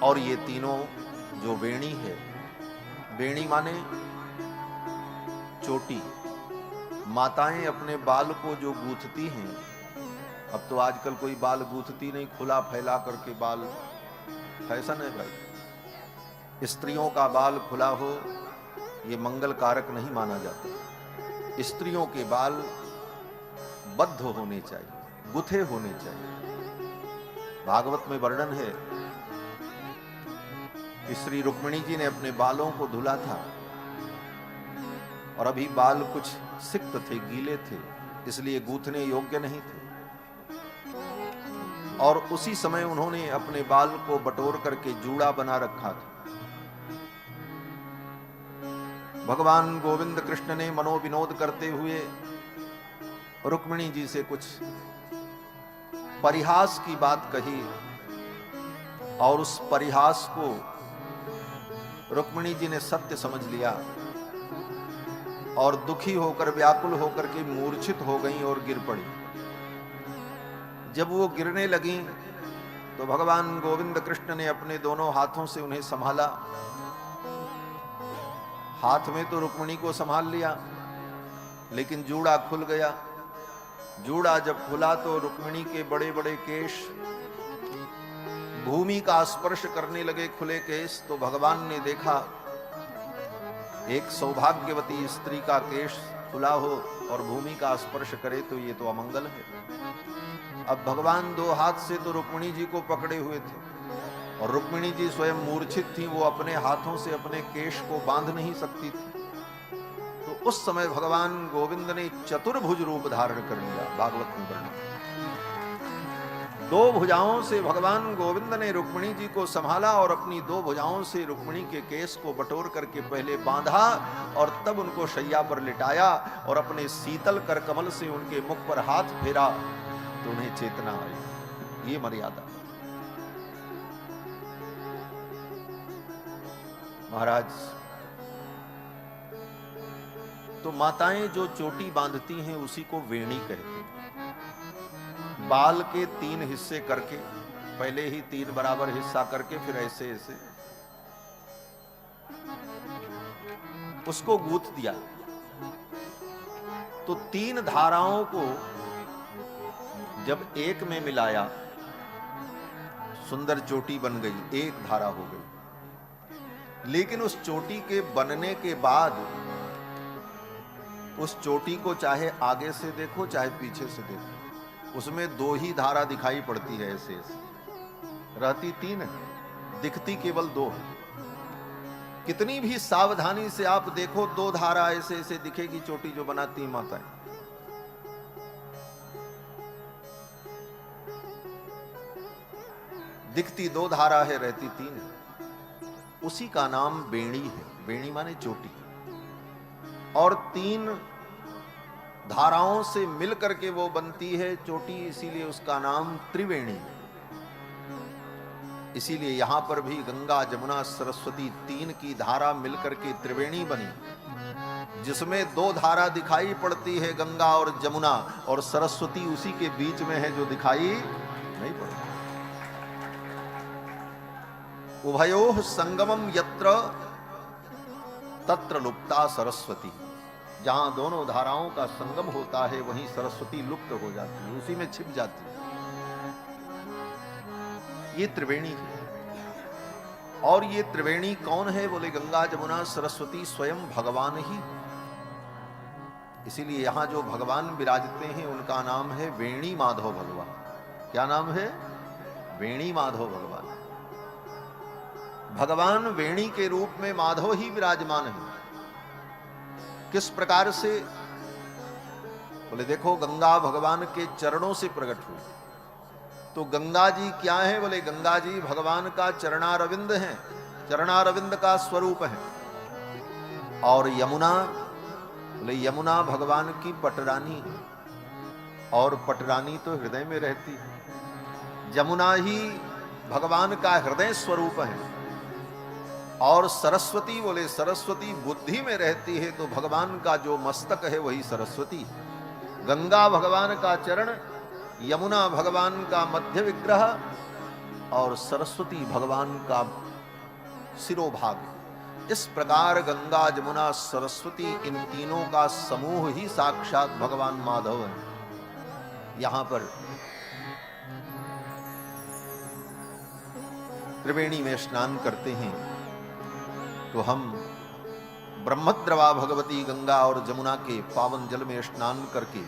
और ये तीनों जो वेणी है, वेणी माने चोटी, माताएं अपने बाल को जो गूंथती हैं, अब तो आजकल कोई बाल गूंथती नहीं, खुला फैला करके बाल फैशन है भाई। स्त्रियों का बाल खुला हो ये मंगल कारक नहीं माना जाता। स्त्रियों के बाल बद्ध होने चाहिए, गुथे होने चाहिए। भागवत में वर्णन है कि श्री रुक्मिणी जी ने अपने बालों को धुला था और अभी बाल कुछ सिक्त थे, गीले थे, इसलिए गूंथने योग्य नहीं थे। और उसी समय उन्होंने अपने बाल को बटोर करके जूड़ा बना रखा था। भगवान गोविंद कृष्ण ने मनोविनोद करते हुए रुक्मिणी जी से कुछ परिहास की बात कही और उस परिहास को रुक्मिणी जी ने सत्य समझ लिया और दुखी होकर, व्याकुल होकर के मूर्छित हो गईं और गिर पड़ी। जब वो गिरने लगी तो भगवान गोविंद कृष्ण ने अपने दोनों हाथों से उन्हें संभाला। हाथ में तो रुक्मिणी को संभाल लिया, लेकिन जूड़ा खुल गया। जूड़ा जब खुला तो रुक्मिणी के बड़े बड़े केश भूमि का स्पर्श करने लगे, खुले केश। तो भगवान ने देखा एक सौभाग्यवती स्त्री का केश खुला हो और भूमि का स्पर्श करे तो ये तो अमंगल है। अब भगवान दो हाथ से तो रुक्मिणी जी को पकड़े हुए थे और रुक्मिणी जी स्वयं मूर्छित थी, वो अपने हाथों से अपने केश को बांध नहीं सकती थी। तो उस समय भगवान गोविंद ने चतुर्भुज रूप धारण कर लिया। भागवत में वर्णन, दो भुजाओं से भगवान गोविंद ने रुक्मिणी जी को संभाला और अपनी दो भुजाओं से रुक्मिणी के केश को बटोर करके पहले बांधा और तब उनको शैया पर लिटाया और अपने शीतल कर कमल से उनके मुख पर हाथ फेरा तो उन्हें चेतना आई। ये मर्यादा। महाराज, तो माताएं जो चोटी बांधती हैं उसी को वेणी कहते हैं। बाल के 3 हिस्से करके, पहले ही 3 बराबर हिस्सा करके फिर ऐसे ऐसे उसको गूंथ दिया तो 3 धाराओं को जब एक में मिलाया सुंदर चोटी बन गई, एक धारा हो गई। लेकिन उस चोटी के बनने के बाद उस चोटी को चाहे आगे से देखो चाहे पीछे से देखो, उसमें 2 ही धारा दिखाई पड़ती है। ऐसे ऐसे रहती 3 है, दिखती केवल 2 है। कितनी भी सावधानी से आप देखो 2 धारा ऐसे ऐसे दिखेगी चोटी जो बनाती माताएं। दिखती 2 धारा है, रहती 3 है। उसी का नाम वेणी है। वेणी माने चोटी। और 3 धाराओं से मिलकर के वो बनती है चोटी, इसीलिए उसका नाम त्रिवेणी है। इसीलिए यहां पर भी गंगा जमुना सरस्वती 3 की धारा मिलकर के त्रिवेणी बनी, जिसमें 2 धारा दिखाई पड़ती है गंगा और जमुना, और सरस्वती उसी के बीच में है जो दिखाई नहीं पड़ती। उभयोः संगमम यत्र तत्र लुप्ता सरस्वती। जहां दोनों धाराओं का संगम होता है वहीं सरस्वती लुप्त हो जाती है, उसी में छिप जाती है। ये त्रिवेणी है। और ये त्रिवेणी कौन है? बोले गंगा जमुना सरस्वती स्वयं भगवान ही। इसीलिए यहां जो भगवान विराजते हैं उनका नाम है वेणी माधव भगवान। क्या नाम है? वेणी माधव भगवान। भगवान वेणी के रूप में माधव ही विराजमान है। किस प्रकार से? बोले देखो, गंगा भगवान के चरणों से प्रकट हुई। तो गंगा जी क्या है? बोले गंगा जी भगवान का चरणारविंद है, चरणारविंद का स्वरूप है। और यमुना, बोले यमुना भगवान की पटरानी है, और पटरानी तो हृदय में रहती है। जमुना ही भगवान का हृदय स्वरूप है। और सरस्वती, बोले सरस्वती बुद्धि में रहती है, तो भगवान का जो मस्तक है वही सरस्वती है। गंगा भगवान का चरण, यमुना भगवान का मध्य विग्रह, और सरस्वती भगवान का सिरोभाग। इस प्रकार गंगा जमुना सरस्वती इन तीनों का समूह ही साक्षात भगवान माधव है। यहां पर त्रिवेणी में स्नान करते हैं तो हम ब्रह्मद्रवा भगवती गंगा और जमुना के पावन जल में स्नान करके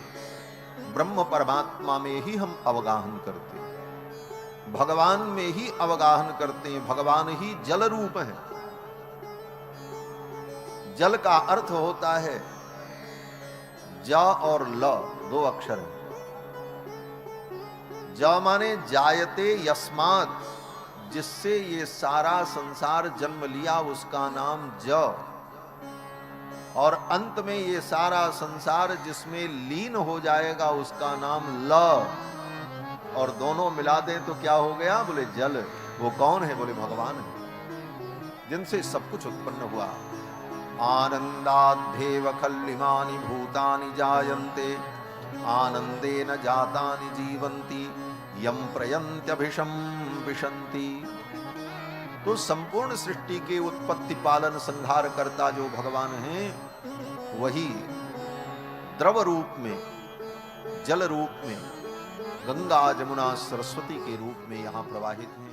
ब्रह्म परमात्मा में ही हम अवगाहन करते हैं, भगवान में ही अवगाहन करते हैं। भगवान ही जल रूप है। जल का अर्थ होता है ज और ल, दो अक्षर है। ज माने जायते यस्मात्, जिससे ये सारा संसार जन्म लिया उसका नाम ज, और अंत में ये सारा संसार जिसमें लीन हो जाएगा उसका नाम ल। और दोनों मिला दें तो क्या हो गया? बोले जल। वो कौन है? बोले भगवान है, जिनसे सब कुछ उत्पन्न हुआ। आनंदाद्धेव खल्लिमानि भूतानि जायन्ते आनंदेन जातानि जीवन्ति यम प्रयन्त्यभिषम विशन्ति। तो संपूर्ण सृष्टि के उत्पत्ति पालन संहार करता जो भगवान है, वही द्रव रूप में, जल रूप में, गंगा जमुना सरस्वती के रूप में यहां प्रवाहित है।